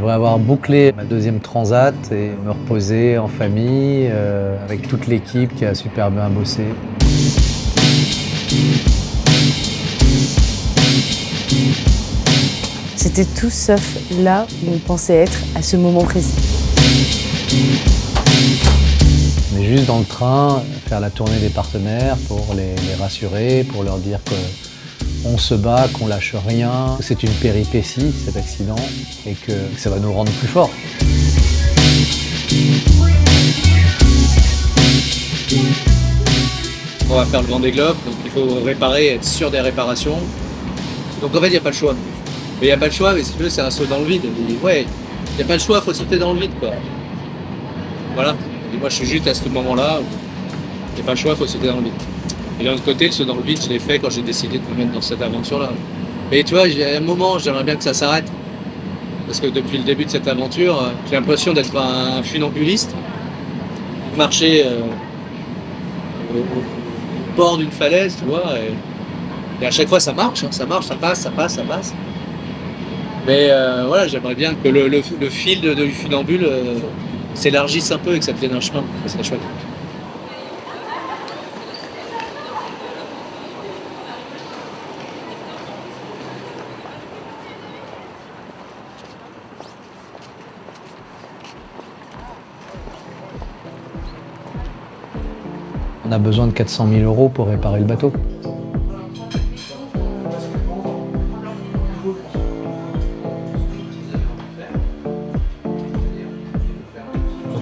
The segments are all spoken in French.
devrais avoir bouclé ma deuxième transat et me reposer en famille avec toute l'équipe qui a super bien bossé. C'était tout sauf là où on pensait être à ce moment précis. On est juste dans le train, faire la tournée des partenaires pour les rassurer, pour leur dire qu'on se bat, qu'on lâche rien, que c'est une péripétie cet accident et que ça va nous rendre plus forts. On va faire le Vendée Globe, donc il faut réparer, être sûr des réparations. Donc en fait, il n'y a pas le choix. Mais il n'y a pas le choix, mais si tu veux, c'est un saut dans le vide. Ouais, il n'y a pas le choix, il faut sauter dans le vide, quoi. Voilà. Et moi, je suis juste à ce moment-là, il n'y a pas le choix, il faut sauter dans le vide. Et d'un autre côté, le saut dans le vide, je l'ai fait quand j'ai décidé de me mettre dans cette aventure-là. Mais tu vois, il y a un moment, j'aimerais bien que ça s'arrête. Parce que depuis le début de cette aventure, j'ai l'impression d'être un funambuliste, marcher au bord d'une falaise, tu vois, et à chaque fois ça marche, hein, ça marche, ça passe. Mais voilà, j'aimerais bien que le fil du funambule s'élargisse un peu et que ça devienne un chemin, ça serait chouette. On a besoin de 400 000 € pour réparer le bateau.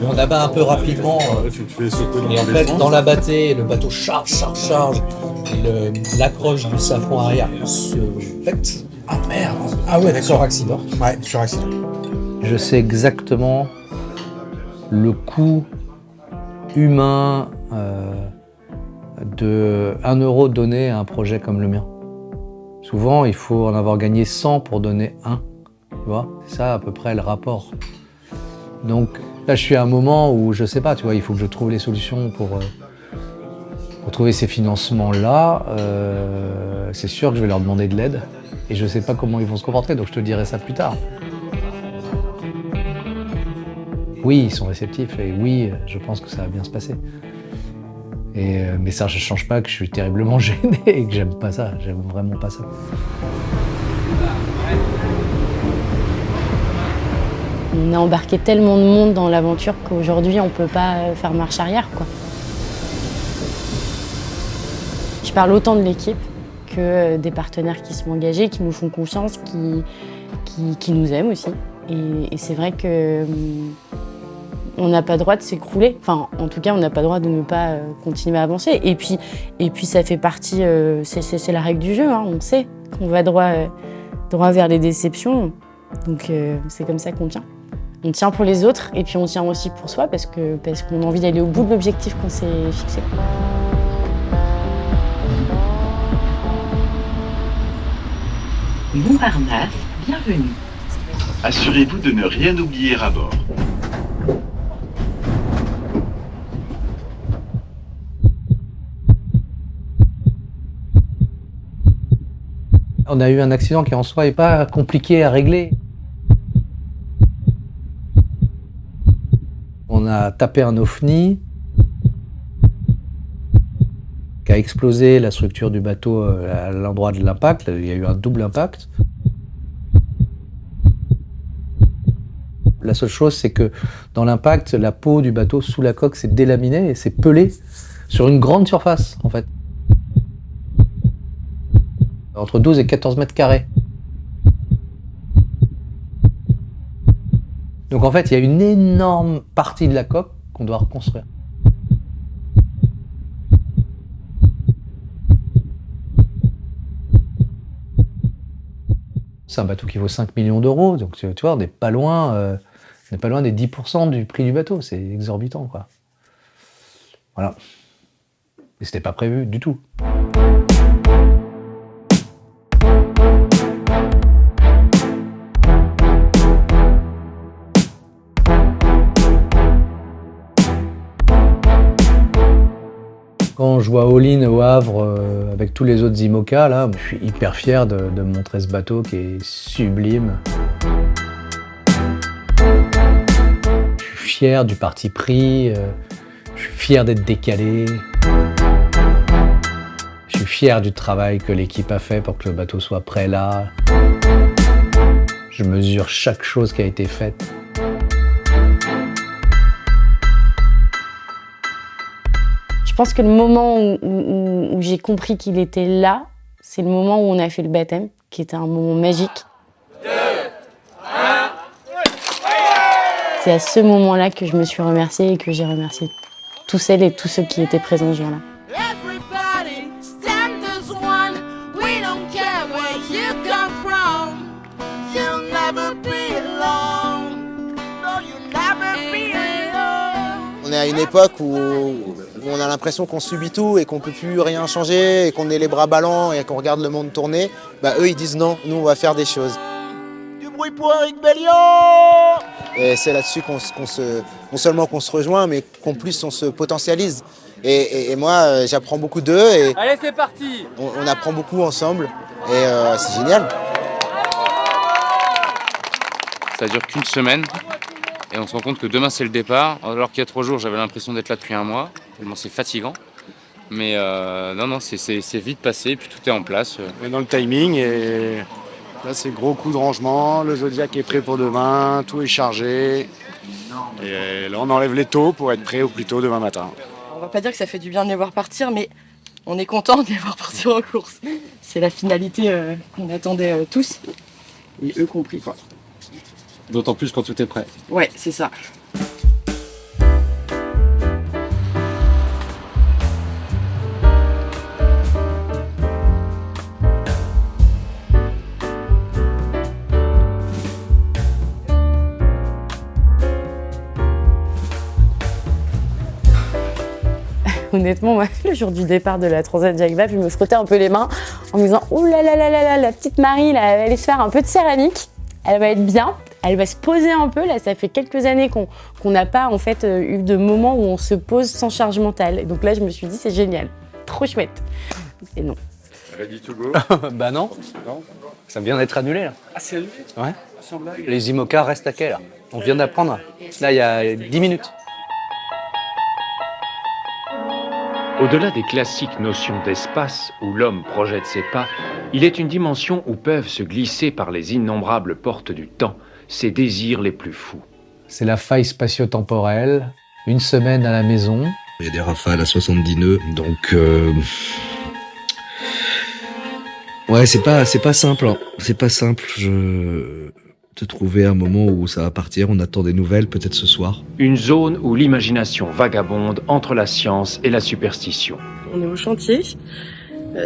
On abat un peu rapidement, Tu te fais sauter et en fait, dans la bâtée, le bateau charge, et l'accroche du safran arrière se pète. Ah merde. Ah ouais, d'accord. Sur accident. Ouais, sur accident. Je sais exactement le coût humain de 1 € donné à un projet comme le mien. Souvent, il faut en avoir gagné 100 pour donner 1. Tu vois, c'est ça à peu près le rapport. Donc là, je suis à un moment où je sais pas, tu vois, il faut que je trouve les solutions pour trouver ces financements-là. C'est sûr que je vais leur demander de l'aide et je sais pas comment ils vont se comporter, donc je te dirai ça plus tard. Oui, ils sont réceptifs et oui, je pense que ça va bien se passer. Mais ça ne change pas que je suis terriblement gêné et que j'aime pas ça, j'aime vraiment pas ça. On a embarqué tellement de monde dans l'aventure qu'aujourd'hui on ne peut pas faire marche arrière, quoi. Je parle autant de l'équipe que des partenaires qui sont engagés, qui nous font confiance, qui nous aiment aussi. Et c'est vrai que on n'a pas le droit de s'écrouler. Enfin, en tout cas, on n'a pas le droit de ne pas continuer à avancer. Et puis ça fait partie, c'est la règle du jeu, hein. On sait qu'on va droit vers les déceptions. Donc c'est comme ça qu'on tient. On tient pour les autres et puis on tient aussi pour soi parce qu'on a envie d'aller au bout de l'objectif qu'on s'est fixé. Montparnasse, bienvenue. Assurez-vous de ne rien oublier à bord. On a eu un accident qui en soi n'est pas compliqué à régler. On a tapé un OFNI qui a explosé la structure du bateau à l'endroit de l'impact. Il y a eu un double impact. La seule chose, c'est que dans l'impact, la peau du bateau sous la coque s'est délaminée et s'est pelée sur une grande surface, en fait. Entre 12 et 14 mètres carrés. Donc en fait, il y a une énorme partie de la coque qu'on doit reconstruire. C'est un bateau qui vaut 5 millions d'euros, donc tu vois, on n'est pas loin des 10% du prix du bateau, c'est exorbitant, quoi. Voilà. Et c'était pas prévu du tout. Quand je vois All-in au Havre avec tous les autres IMOCA, là, je suis hyper fier de montrer ce bateau qui est sublime. fier du parti pris, je suis fier d'être décalé. Je suis fier du travail que l'équipe a fait pour que le bateau soit prêt là. Je mesure chaque chose qui a été faite. Je pense que le moment où j'ai compris qu'il était là, c'est le moment où on a fait le baptême, qui était un moment magique. C'est à ce moment-là que je me suis remerciée et que j'ai remercié tous celles et tous ceux qui étaient présents ce jour-là. On est à une époque où on a l'impression qu'on subit tout et qu'on peut plus rien changer et qu'on est les bras ballants et qu'on regarde le monde tourner. Bah eux ils disent non, nous on va faire des choses. Du bruit pour Eric Bellion. Et c'est là-dessus non seulement qu'on se rejoint, mais qu'en plus on se potentialise. Et moi j'apprends beaucoup d'eux et allez c'est parti. On apprend beaucoup ensemble et c'est génial. Ça dure qu'une semaine. Et on se rend compte que demain c'est le départ, alors qu'il y a 3 jours j'avais l'impression d'être là depuis un mois, tellement c'est fatigant. Mais non, c'est vite passé, puis tout est en place. On est dans le timing et là c'est gros coup de rangement, le Zodiac est prêt pour demain, tout est chargé. Et là on enlève les taux pour être prêt au plus tôt demain matin. On va pas dire que ça fait du bien de les voir partir, mais on est content de les voir partir en course. C'est la finalité qu'on attendait tous, et eux compris quoi. D'autant plus quand tout est prêt. Ouais, c'est ça. Honnêtement, moi, le jour du départ de la Transat Jacques Vabre, je me frottais un peu les mains en me disant « Ouh là là là là là, la petite Marie, là, elle va aller se faire un peu de céramique, elle va être bien ». Elle va se poser un peu, là ça fait quelques années qu'on n'a pas en fait eu de moments où on se pose sans charge mentale. Et donc là je me suis dit c'est génial, trop chouette. Et non. Ready to go? Bah non. Non. Ça vient d'être annulé là. Ah c'est lui? Ouais. Sans blague. Les IMOCA restent à quai là. On vient d'apprendre. Là il y a 10 minutes. Au-delà des classiques notions d'espace où l'homme projette ses pas, il est une dimension où peuvent se glisser par les innombrables portes du temps ses désirs les plus fous. C'est la faille spatio-temporelle, une semaine à la maison. Il y a des rafales à 70 nœuds, donc ouais, c'est pas simple, hein. C'est pas simple de trouver un moment où ça va partir. On attend des nouvelles, peut-être ce soir. Une zone où l'imagination vagabonde entre la science et la superstition. On est au chantier,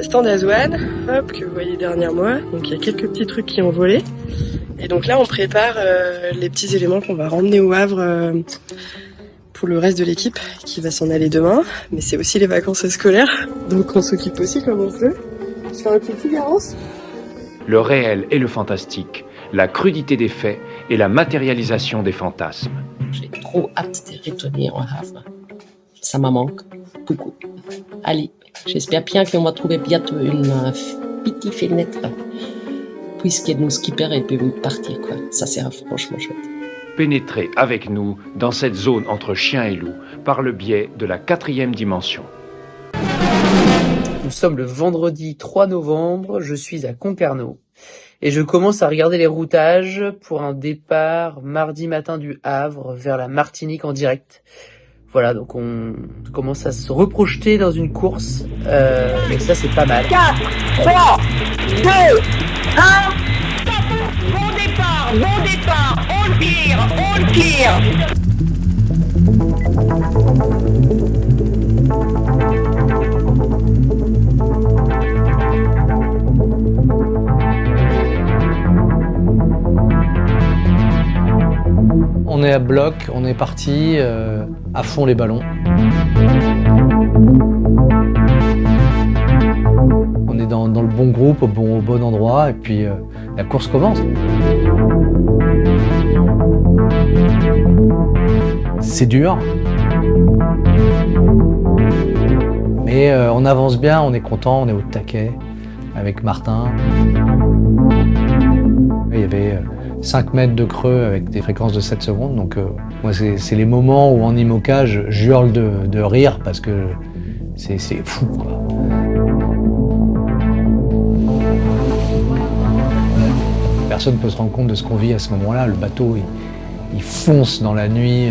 stand Azwan, hop, que vous voyez derrière moi. Donc il y a quelques petits trucs qui ont volé. Et donc là, on prépare les petits éléments qu'on va remmener au Havre pour le reste de l'équipe qui va s'en aller demain. Mais c'est aussi les vacances scolaires, donc on s'occupe aussi comme on peut. Je fais un petit Garance. Le réel et le fantastique, la crudité des faits et la matérialisation des fantasmes. J'ai trop hâte de retourner au Havre. Ça me manque beaucoup. Allez, j'espère bien qu'on va trouver bientôt une petite fenêtre. Puisque nos skippers peuvent partir, quoi. Ça sera franchement chouette. Pénétrez avec nous dans cette zone entre chien et loup par le biais de la 4e dimension. Nous sommes le vendredi 3 novembre, je suis à Concarneau et je commence à regarder les routages pour un départ mardi matin du Havre vers la Martinique en direct. Voilà, donc on commence à se reprojeter dans une course et ça c'est pas mal. 4, 3, 2, 1, bon départ, on le tire. On est à bloc, on est parti à fond les ballons. On est dans le bon groupe, au bon endroit, et puis la course commence. C'est dur, mais on avance bien, on est content, on est au taquet avec Martin. Il y avait 5 mètres de creux avec des fréquences de 7 secondes. Donc moi, c'est les moments où en IMOCA, je hurle de rire parce que c'est fou, quoi. Personne ne peut se rendre compte de ce qu'on vit à ce moment-là. Le bateau, il fonce dans la nuit,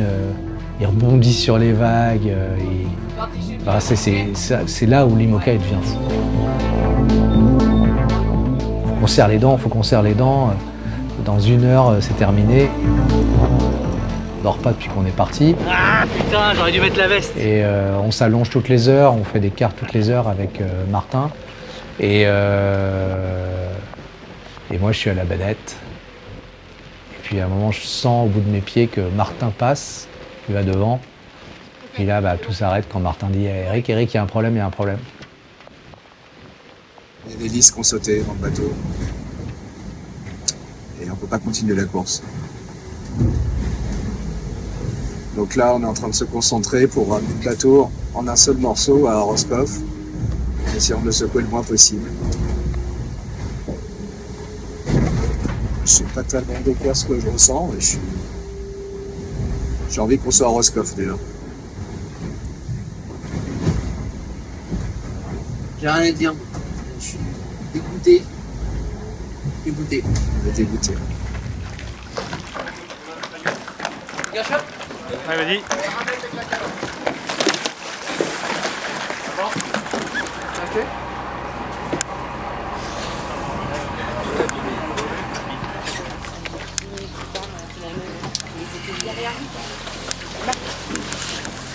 il rebondit sur les vagues. Enfin, c'est là où l'IMOCA devient fou. Faut qu'on serre les dents, Dans 1 heure, c'est terminé. On dort pas depuis qu'on est parti. Ah putain, j'aurais dû mettre la veste. Et on s'allonge toutes les heures, on fait des cartes toutes les heures avec Martin. Et moi, je suis à la badette. Et puis à un moment, je sens au bout de mes pieds que Martin passe, il va devant. Et là, tout s'arrête quand Martin dit Eric, il y a un problème, il y a un problème. Il y a des listes qui ont sauté dans le bateau. Et on peut pas continuer la course. Donc là, on est en train de se concentrer pour ramener le bateau en un seul morceau à Roscoff, en essayant de le secouer le moins possible. Je sais pas tellement de quoi ce que je ressens, mais j'ai envie qu'on soit à Roscoff déjà. J'ai rien à dire. Je suis dégoûté. Dégoûté. On est dégoûté. Ouais, vas-y.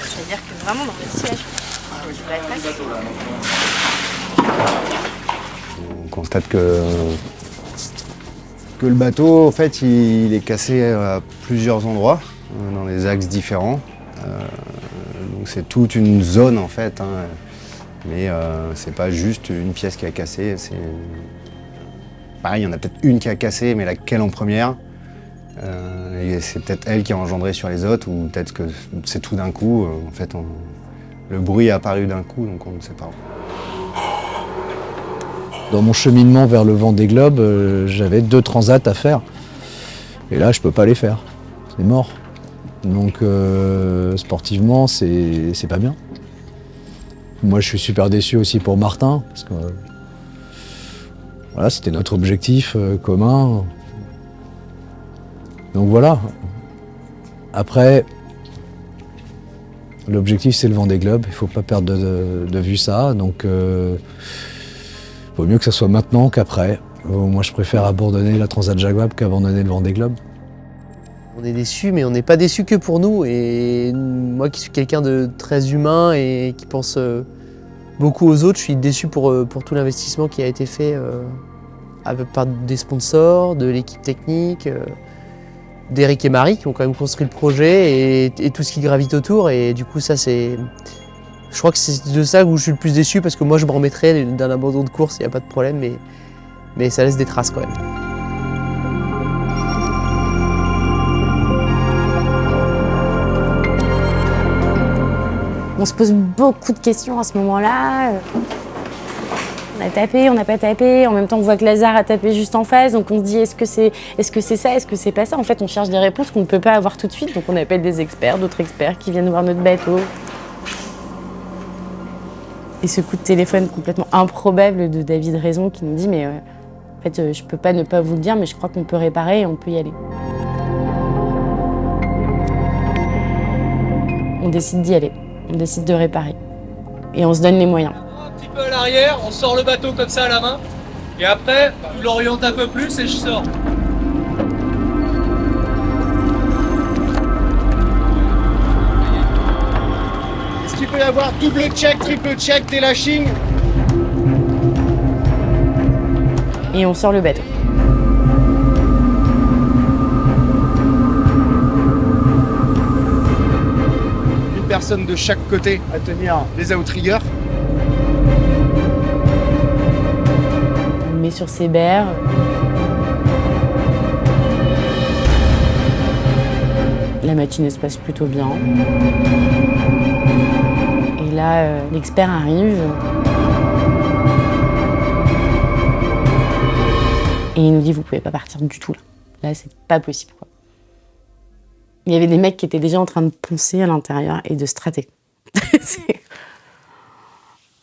C'est-à-dire que vraiment dans le siège, On constate que le bateau, en fait, il est cassé à plusieurs endroits, dans des axes différents. Donc c'est toute une zone, en fait. Mais c'est pas juste une pièce qui a cassé. Pareil, il y en a peut-être une qui a cassé, mais laquelle en première? Et c'est peut-être elle qui a engendré sur les autres, ou peut-être que c'est tout d'un coup. En fait, le bruit est apparu d'un coup, donc on ne sait pas. Dans mon cheminement vers le Vendée Globe, j'avais 2 transats à faire. Et là, je peux pas les faire. C'est mort. Donc, sportivement, c'est pas bien. Moi, je suis super déçu aussi pour Martin, parce que voilà, c'était notre objectif commun. Donc voilà. Après, l'objectif, c'est le Vendée Globe. Il faut pas perdre de vue ça. Donc, vaut mieux que ça soit maintenant qu'après. Moi, je préfère abandonner la Transat Jacques Vabre qu'abandonner le Vendée Globe. On est déçus, mais on n'est pas déçus que pour nous. Et moi qui suis quelqu'un de très humain et qui pense beaucoup aux autres, je suis déçu pour tout l'investissement qui a été fait par des sponsors, de l'équipe technique, d'Eric et Marie qui ont quand même construit le projet et tout ce qui gravite autour. Et du coup, ça c'est... Je crois que c'est de ça où je suis le plus déçu parce que moi je me remettrais d'un abandon de course, il n'y a pas de problème, mais ça laisse des traces quand même. On se pose beaucoup de questions à ce moment-là. On a tapé, on n'a pas tapé. En même temps, on voit que Lazare a tapé juste en face. Donc on se dit, est-ce que c'est ça, est-ce que c'est pas ça? En fait, on cherche des réponses qu'on ne peut pas avoir tout de suite. Donc on appelle des experts, d'autres experts qui viennent voir notre bateau. Et ce coup de téléphone complètement improbable de David Raison qui nous dit, mais en fait, je peux pas ne pas vous le dire, mais je crois qu'on peut réparer et on peut y aller. On décide d'y aller. On décide de réparer. Et on se donne les moyens. Un petit peu à l'arrière, on sort le bateau comme ça à la main. Et après, je l'oriente un peu plus et je sors. Est-ce qu'il peut y avoir double check, triple check, délashing? Et on sort le bateau. Personne de chaque côté à tenir les outriggers. On le met sur ses berres. La matinée se passe plutôt bien. Et là, l'expert arrive. Et il nous dit, vous pouvez pas partir du tout là. Là, c'est pas possible, quoi. Il y avait des mecs qui étaient déjà en train de poncer à l'intérieur et de strater.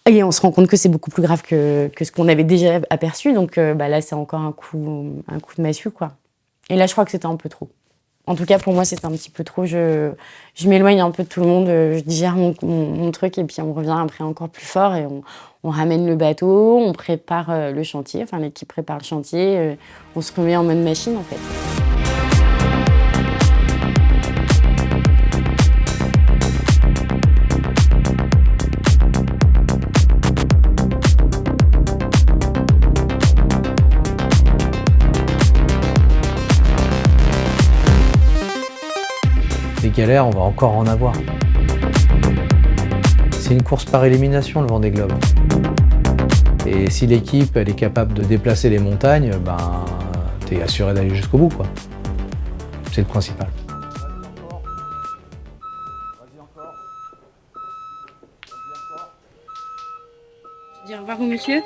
Et on se rend compte que c'est beaucoup plus grave que ce qu'on avait déjà aperçu. Donc là, c'est encore un coup de massue, quoi. Et là, je crois que c'était un peu trop. En tout cas, pour moi, c'était un petit peu trop. Je m'éloigne un peu de tout le monde, je digère mon truc et puis on revient après encore plus fort et on ramène le bateau, on prépare le chantier, enfin l'équipe prépare le chantier, on se remet en mode machine en fait. Des galères, on va encore en avoir. C'est une course par élimination, le Vendée Globe. Et si l'équipe elle est capable de déplacer les montagnes, ben, t'es assuré d'aller jusqu'au bout, quoi. C'est le principal. Dire au revoir au monsieur.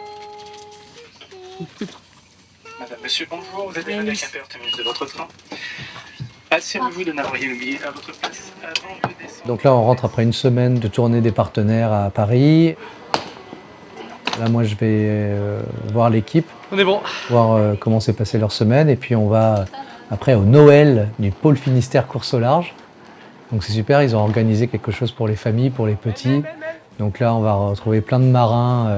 Madame, monsieur, bonjour, vous êtes arrivé avec un peu minutes de votre train. Assurez-vous de n'avoir rien oublié à votre place avant de descendre. Donc là, on rentre après une semaine de tournée des partenaires à Paris. Là, moi, je vais voir l'équipe. On est bon. Voir comment s'est passée leur semaine. Et puis, on va après au Noël du pôle Finistère course au large. Donc, c'est super. Ils ont organisé quelque chose pour les familles, pour les petits. Donc là, on va retrouver plein de marins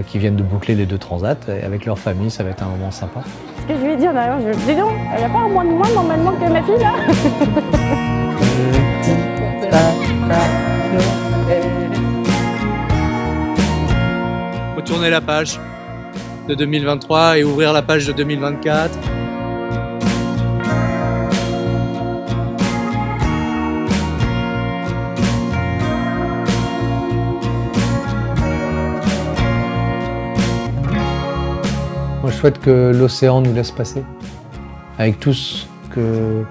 qui viennent de boucler les 2 transats. Et avec leur famille, ça va être un moment sympa. Ce que je lui ai dit en arrivant, je lui ai dit, dis donc, il n'y a pas un mois de moins normalement que ma fille là. Faut tourner la page de 2023 et ouvrir la page de 2024. Moi, je souhaite que l'océan nous laisse passer. Avec tout ce que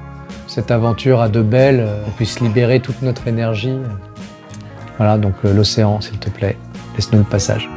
cette aventure a de belle, on puisse libérer toute notre énergie. Voilà, donc l'océan, s'il te plaît, laisse-nous le passage.